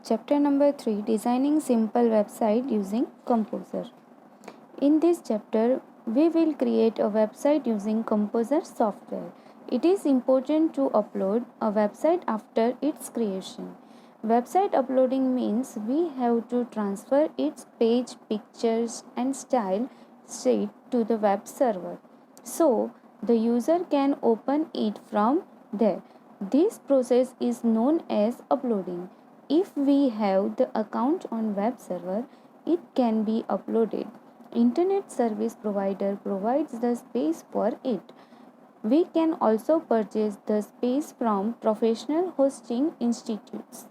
Chapter number 3, Designing Simple Website Using Composer. In this chapter, we will create a website using Composer software. It is important to upload a website after its creation. Website uploading means we have to transfer its page, pictures, and style sheet to the web server, so the user can open it from there. This process is known as uploading. If we have the account on web server, it can be uploaded. Internet service provider provides the space for it. We can also purchase the space from professional hosting institutes.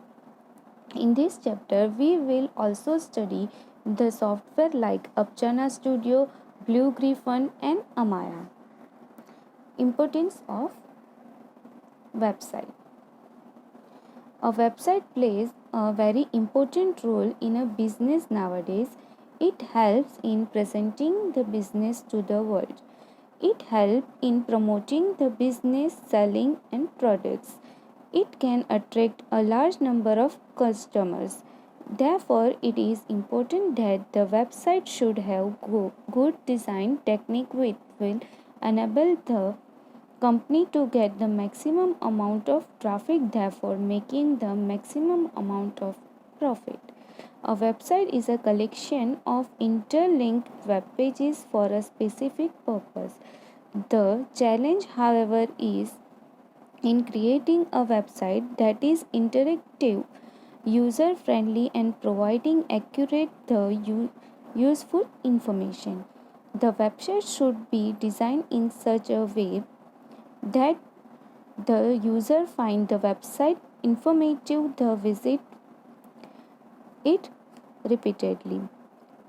In this chapter, we will also study the software like Apchana Studio, Blue Griffon, and Amaya. Importance of website. A website plays a very important role in a business nowadays. It helps in presenting the business to the world. It helps in promoting the business, selling and products. It can attract a large number of customers. Therefore, it is important that the website should have good design technique which will enable the company to get the maximum amount of traffic, therefore making the maximum amount of profit. A website is a collection of interlinked web pages for a specific purpose. The challenge, however, is in creating a website that is interactive, user friendly, and providing accurate, useful information. The website should be designed in such a way that the user find the website informative, the visit it repeatedly.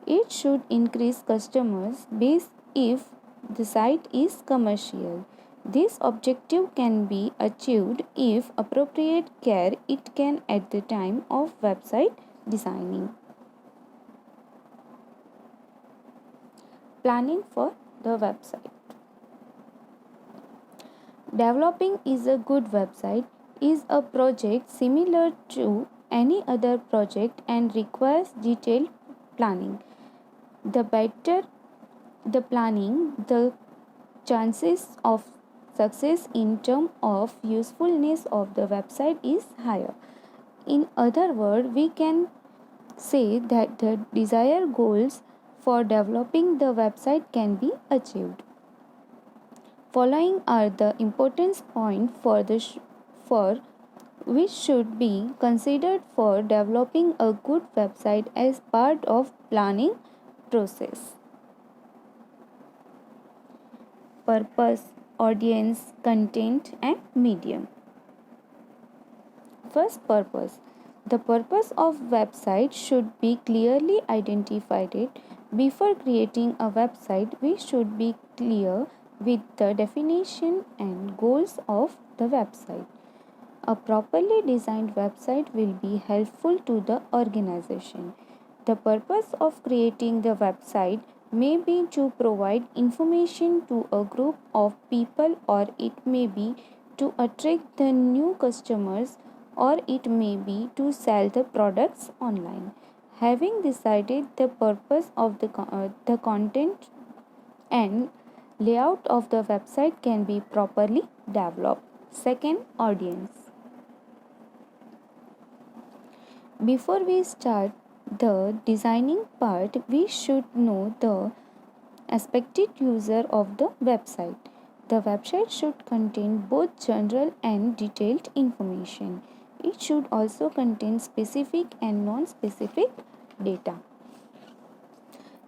It should increase customers base if the site is commercial. This objective can be achieved if appropriate care it can at the time of website designing. Planning for the website. Developing is a good website is a project similar to any other project and requires detailed planning. The better the planning, the chances of success in terms of usefulness of the website is higher. In other words, we can say that the desired goals for developing the website can be achieved. Following are the importance points for which should be considered for developing a good website as part of planning process. Purpose, audience, content and medium. First, purpose. The purpose of website should be clearly identified. Before creating a website, we should be clear with the definition and goals of the website. A properly designed website will be helpful to the organization. The purpose of creating the website may be to provide information to a group of people, or it may be to attract the new customers, or it may be to sell the products online. Having decided the purpose of the content and layout of the website can be properly developed. Second, audience. Before we start the designing part, we should know the expected user of the website. The website should contain both general and detailed information. It should also contain specific and non-specific data.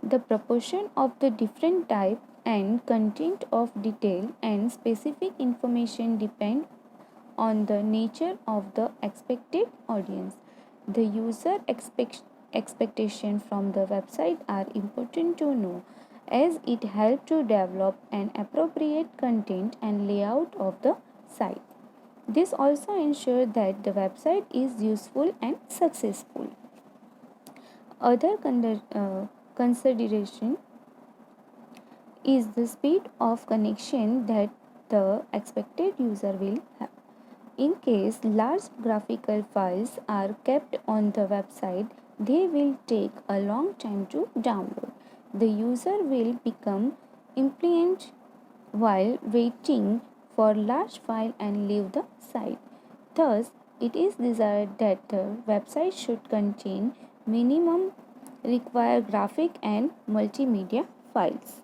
The proportion of the different type and content of detailed and specific information depend on the nature of the expected audience. The user expectation from the website are important to know, as it helps to develop an appropriate content and layout of the site. This also ensures that the website is useful and successful. Other consideration is the speed of connection that the expected user will have. In case large graphical files are kept on the website, they will take a long time to download. The user will become impatient while waiting for large file and leave the site. Thus, it is desired that the website should contain minimum required graphic and multimedia files.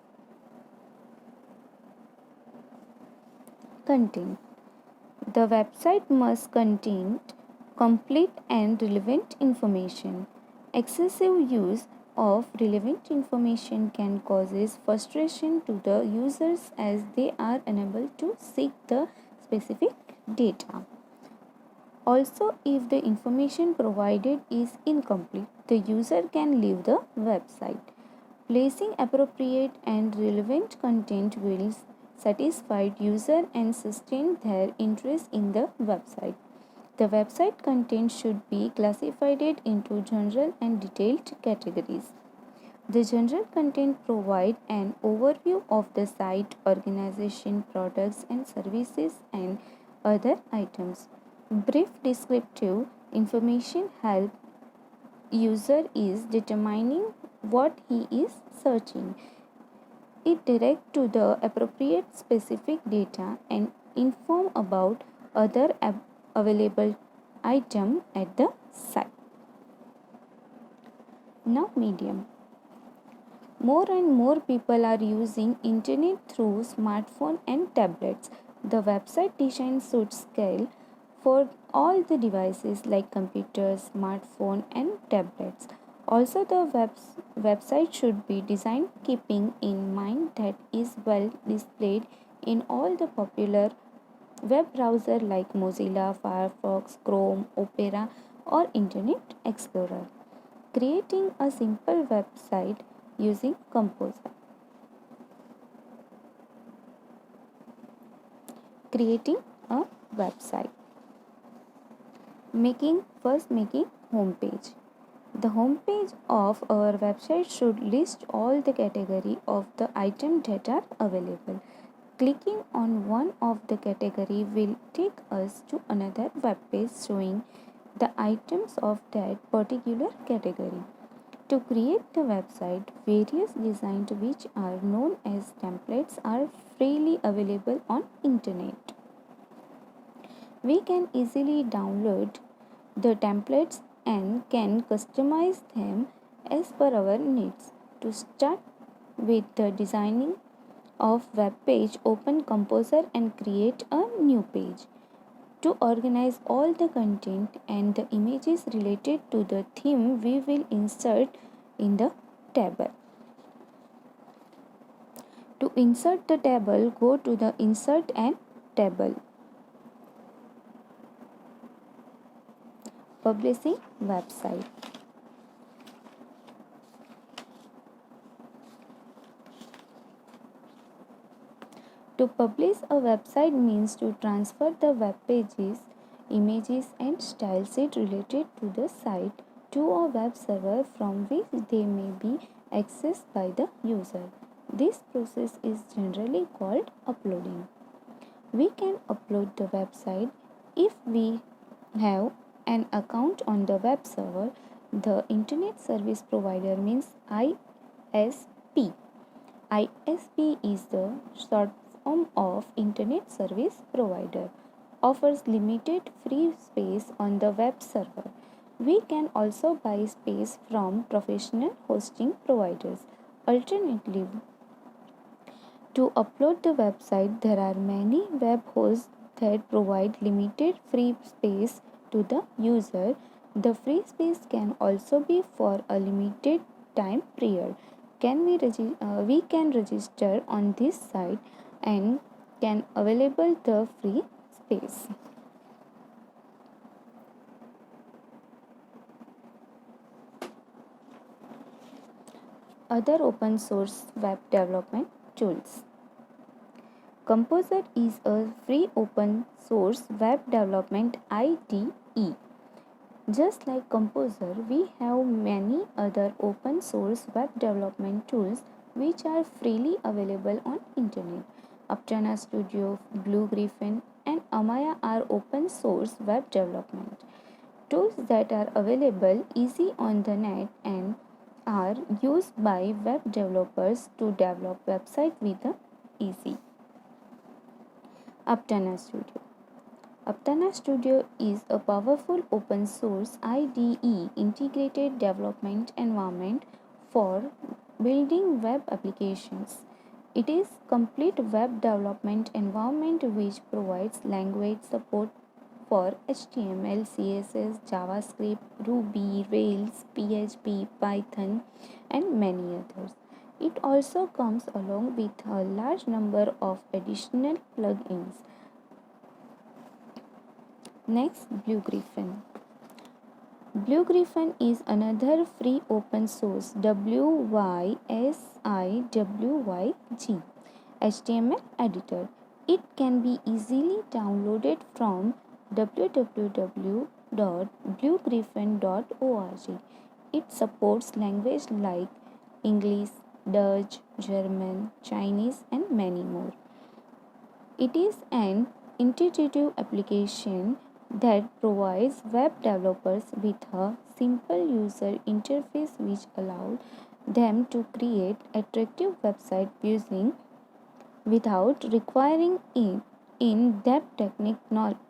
Content. The website must contain complete and relevant information. Excessive use of relevant information can cause frustration to the users as they are unable to seek the specific data. Also, if the information provided is incomplete, the user can leave the website. Placing appropriate and relevant content will satisfy user and sustain their interest in the website. The website content should be classified into general and detailed categories. The general content provides an overview of the site, organization, products and services and other items. Brief descriptive information help user is determining what he is searching. It direct to the appropriate specific data and inform about other available item at the site. Now medium. More and more people are using internet through smartphone and tablets. The website design should scale for all the devices like computers, smartphone and tablets. Also, the website should be designed keeping in mind that is well displayed in all the popular web browser like Mozilla, Firefox, Chrome, Opera or Internet Explorer. Creating a simple website using Composer. Creating a website. Making homepage. The homepage of our website should list all the category of the item that are available. Clicking on one of the category will take us to another web page showing the items of that particular category. To create the website, various designs which are known as templates are freely available on internet. We can easily download the templates and can customize them as per our needs. To start with the designing of web page, open Composer and create a new page. To organize all the content and the images related to the theme, we will insert in the table. To insert the table, go to the Insert and Table. Publishing website. To publish a website means to transfer the web pages, images and style sheet related to the site to a web server from which they may be accessed by the user. This process is generally called uploading. We can upload the website if we have an account on the web server. The Internet Service Provider means ISP. ISP is the short form of Internet Service Provider. Offers limited free space on the web server. We can also buy space from professional hosting providers. Alternatively, to upload the website, there are many web hosts that provide limited free space to the user. The free space can also be for a limited time period. We can register on this site and can available the free space. Other open source web development tools. Composer is a free open source web development IDE. Just like Composer, we have many other open source web development tools which are freely available on internet. Aptana Studio, Blue Griffin and Amaya are open source web development tools that are available easy on the net and are used by web developers to develop websites with easy. Aptana Studio. Aptana Studio is a powerful open source IDE integrated development environment for building web applications. It is complete web development environment which provides language support for HTML, CSS, JavaScript, Ruby, Rails, PHP, Python, and many others. It also comes along with a large number of additional plugins. Next, Blue Griffin. Blue Griffin is another free open source WYSIWYG HTML editor. It can be easily downloaded from www.bluegriffin.org. It supports languages like English, Dutch, German, Chinese, and many more. It is an intuitive application that provides web developers with a simple user interface which allows them to create attractive websites using without requiring in-depth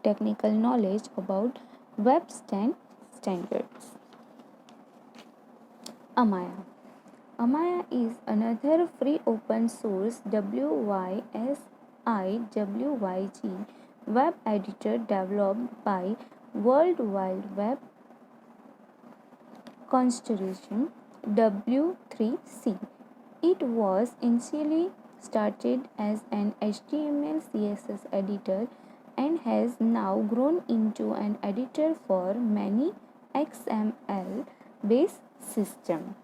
technical knowledge about web standards. Amaya. Amaya is another free open source WYSIWYG web editor developed by World Wide Web Consortium W3C. It was initially started as an HTML CSS editor and has now grown into an editor for many XML based systems.